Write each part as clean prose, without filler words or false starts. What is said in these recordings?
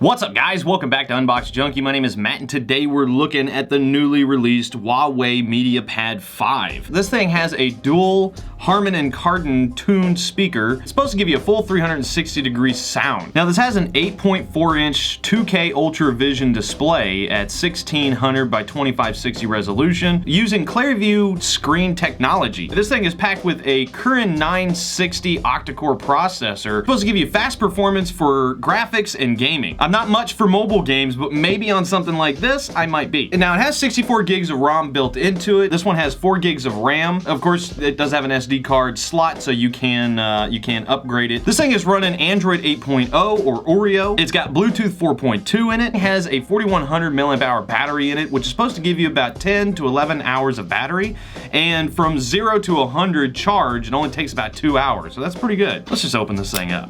What's up guys, welcome back to Unbox Junkie. My name is Matt and today we're looking at the newly released Huawei MediaPad 5. This thing has a dual Harman Kardon-Tuned speaker. It's supposed to give you a full 360-degree sound. Now this has an 8.4-inch 2K Ultra Vision display at 1600 by 2560 resolution using ClearView screen technology. This thing is packed with a Kirin 960 octa-core processor. It's supposed to give you fast performance for graphics and gaming. I'm not much for mobile games, but maybe on something like this, I might be. And now it has 64 gigs of ROM built into it. This one has 4 gigs of RAM. Of course, it does have an SD card slot, so you can upgrade it. This thing is running Android 8.0 or Oreo. It's got Bluetooth 4.2 in it. It has a 4100 mAh battery in it, which is supposed to give you about 10 to 11 hours of battery. And from 0 to 100 charge, it only takes about 2 hours. So that's pretty good. Let's just open this thing up.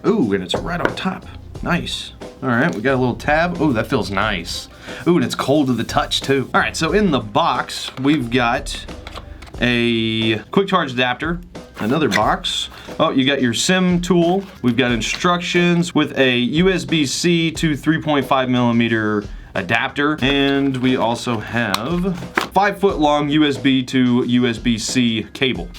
Ooh, and it's right on top. Nice. All right, we got a little tab. Ooh, that feels nice. Ooh, and it's cold to the touch too. All right, so in the box, we've got a quick charge adapter, another box. Oh, you got your SIM tool. We've got instructions with a USB-C to 3.5 millimeter adapter, and we also have 5-foot long USB to USB-C cable.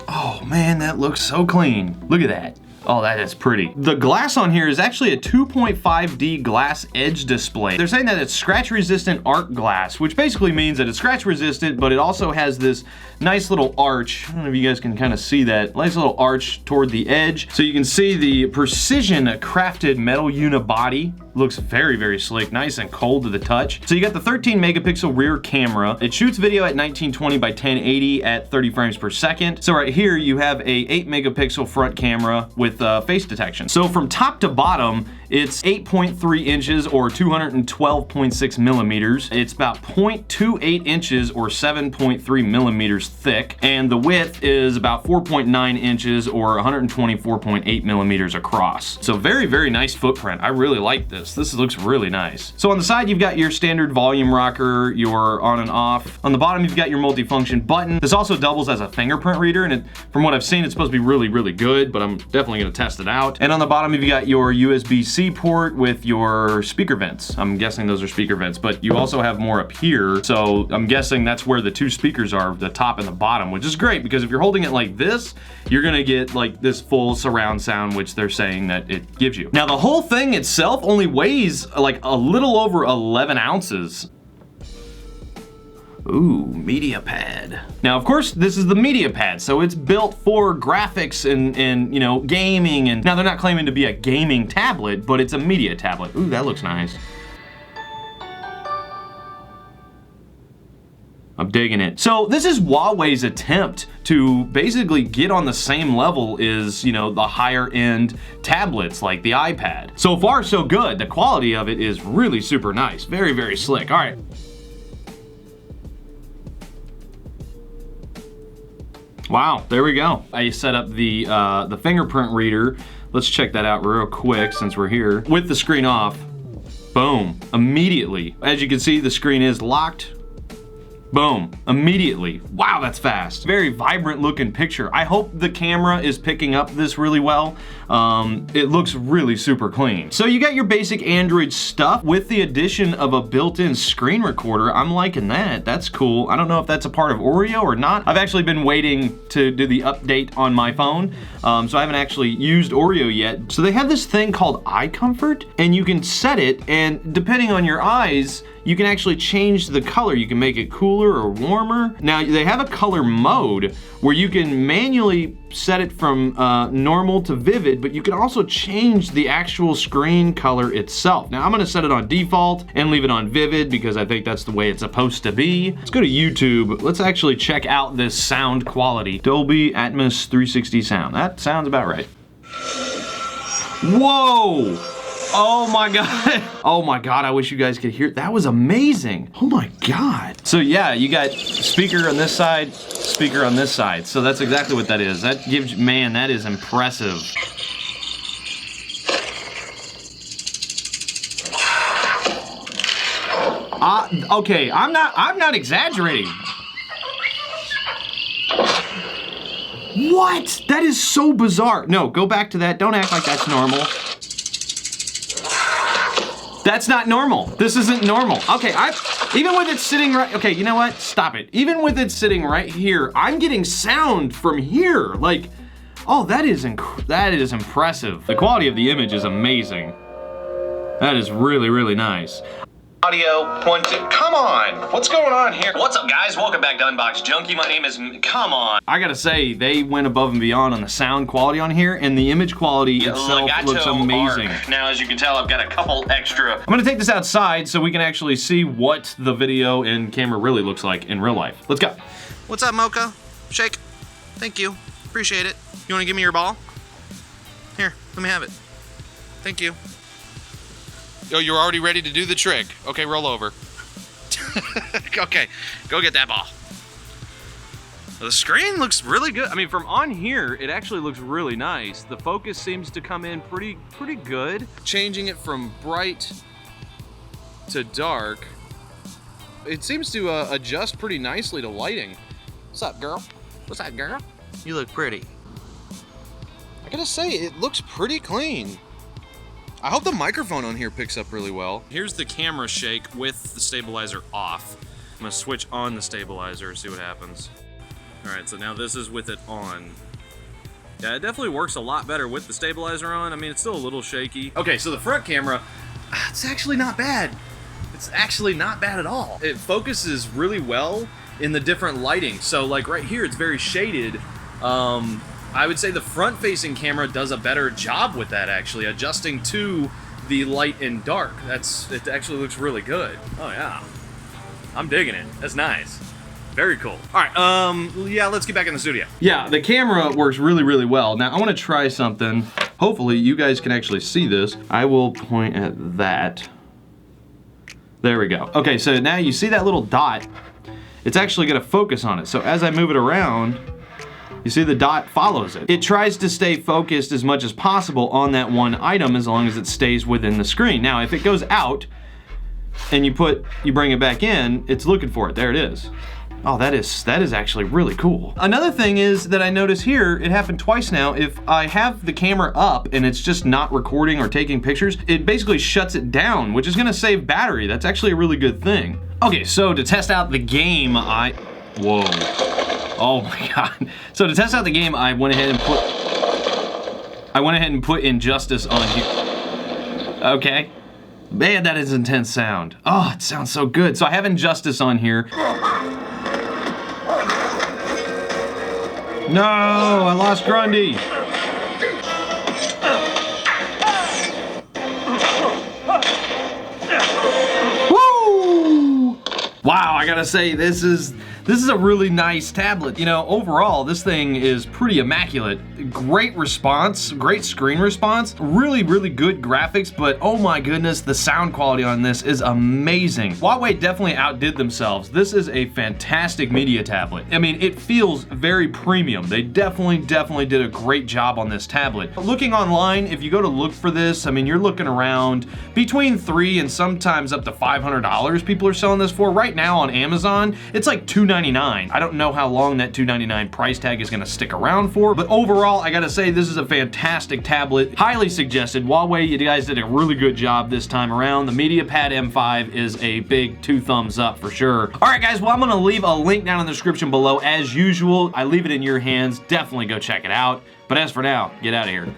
Oh man, that looks so clean. Look at that. Oh, that is pretty. The glass on here is actually a 2.5D glass edge display. They're saying that it's scratch resistant art glass, which basically means that it's scratch resistant, but it also has this nice little arch. I don't know if you guys can kind of see that. Nice little arch toward the edge. So you can see the precision crafted metal unibody. Looks very, very slick, nice and cold to the touch. So you got the 13 megapixel rear camera. It shoots video at 1920 by 1080 at 30 frames per second. So right here you have a 8 megapixel front camera with face detection. So from top to bottom, it's 8.3 inches or 212.6 millimeters. It's about 0.28 inches or 7.3 millimeters thick. And the width is about 4.9 inches or 124.8 millimeters across. So very, very nice footprint. I really like this. This looks really nice. So on the side, you've got your standard volume rocker, your on and off. On the bottom, you've got your multifunction button. This also doubles as a fingerprint reader, and from what I've seen, it's supposed to be really, really good, but I'm definitely gonna test it out. And on the bottom, you've got your USB-C port with your speaker vents. I'm guessing those are speaker vents, but you also have more up here. So I'm guessing that's where the two speakers are, the top and the bottom, which is great because if you're holding it like this, you're gonna get like this full surround sound, which they're saying that it gives you. Now the whole thing itself only weighs like a little over 11 ounces. Ooh, MediaPad. Now, of course, this is the MediaPad, so it's built for graphics and you know, gaming. And now they're not claiming to be a gaming tablet, but it's a media tablet. Ooh, that looks nice. I'm digging it. So this is Huawei's attempt to basically get on the same level as, you know, the higher end tablets like the iPad. So far, so good. The quality of it is really super nice. Very, very slick. All right. Wow, there we go. I set up the fingerprint reader. Let's check that out real quick since we're here. With the screen off, boom, immediately. As you can see, the screen is locked. Boom, immediately. Wow, that's fast. Very vibrant looking picture. I hope the camera is picking up this really well. It looks really super clean. So you got your basic Android stuff with the addition of a built-in screen recorder. I'm liking that, that's cool. I don't know if that's a part of Oreo or not. I've actually been waiting to do the update on my phone, so I haven't actually used Oreo yet. So they have this thing called Icomfort, and you can set it, and depending on your eyes, you can actually change the color. You can make it cooler or warmer. Now, they have a color mode where you can manually set it from normal to vivid, but you can also change the actual screen color itself. Now, I'm gonna set it on default and leave it on vivid because I think that's the way it's supposed to be. Let's go to YouTube. Let's actually check out this sound quality. Dolby Atmos 360 sound. That sounds about right. Whoa! Oh my God. Oh my God, I wish you guys could hear it. That was amazing. Oh my God. So yeah, you got speaker on this side, speaker on this side. So that's exactly what that is. That gives, man, that is impressive. Okay, I'm not exaggerating. What? That is so bizarre. No, go back to that. Don't act like that's normal. That's not normal. This isn't normal. Okay, even with it sitting right, okay, you know what? Stop it. Even with it sitting right here, I'm getting sound from here. Like, oh, that is impressive. The quality of the image is amazing. That is really, really nice. Audio, 1, 2, come on! What's going on here? What's up, guys? Welcome back to Unbox Junkie. My name is, come on. I gotta say, they went above and beyond on the sound quality on here, and the image quality itself looks amazing. Now, as you can tell, I've got a couple extra. I'm gonna take this outside so we can actually see what the video and camera really looks like in real life. Let's go. What's up, Mocha? Shake. Thank you. Appreciate it. You wanna give me your ball? Here, let me have it. Thank you. Oh, you're already ready to do the trick. Okay, roll over. Okay, go get that ball. The screen looks really good. I mean, from on here, it actually looks really nice. The focus seems to come in pretty good. Changing it from bright to dark, it seems to adjust pretty nicely to lighting. What's up, girl? What's up, girl? You look pretty. I gotta say, it looks pretty clean. I hope the microphone on here picks up really well. Here's the camera shake with the stabilizer off. I'm gonna switch on the stabilizer and see what happens. All right, so now this is with it on. Yeah, it definitely works a lot better with the stabilizer on. I mean, it's still a little shaky. Okay, so the front camera, it's actually not bad. It's actually not bad at all. It focuses really well in the different lighting. So like right here, it's very shaded. I would say the front-facing camera does a better job with that, actually, adjusting to the light and dark. It actually looks really good. Oh yeah, I'm digging it. That's nice. Very cool. All right, yeah, let's get back in the studio. Yeah, the camera works really, really well. Now I want to try something. Hopefully you guys can actually see this. I will point at that. There we go. Okay, so now you see that little dot. It's actually gonna focus on it. So as I move it around, you see the dot follows it. It tries to stay focused as much as possible on that one item as long as it stays within the screen. Now, if it goes out and you bring it back in, it's looking for it. There it is. Oh, that is actually really cool. Another thing is that I notice here, it happened twice now, if I have the camera up and it's just not recording or taking pictures, it basically shuts it down, which is gonna save battery. That's actually a really good thing. Okay, so to test out the game, whoa. Oh my God. So to test out the game, I went ahead and put Injustice on here. Okay. Man, that is intense sound. Oh, it sounds so good. So I have Injustice on here. No, I lost Grundy. Woo! Wow, I gotta say, this is a really nice tablet. You know, overall, this thing is pretty immaculate. Great response, great screen response, really, really good graphics, but oh my goodness, the sound quality on this is amazing. Huawei definitely outdid themselves. This is a fantastic media tablet. I mean, it feels very premium. They definitely did a great job on this tablet. Looking online, if you go to look for this, I mean, you're looking around between $300 and sometimes up to $500 people are selling this for. Right now on Amazon, it's like $299. I don't know how long that $299 price tag is gonna stick around for, but overall, I gotta say, this is a fantastic tablet. Highly suggested. Huawei, you guys did a really good job this time around. The MediaPad M5 is a big 2 thumbs up for sure. All right, guys, well, I'm gonna leave a link down in the description below. As usual, I leave it in your hands. Definitely go check it out. But as for now, get out of here.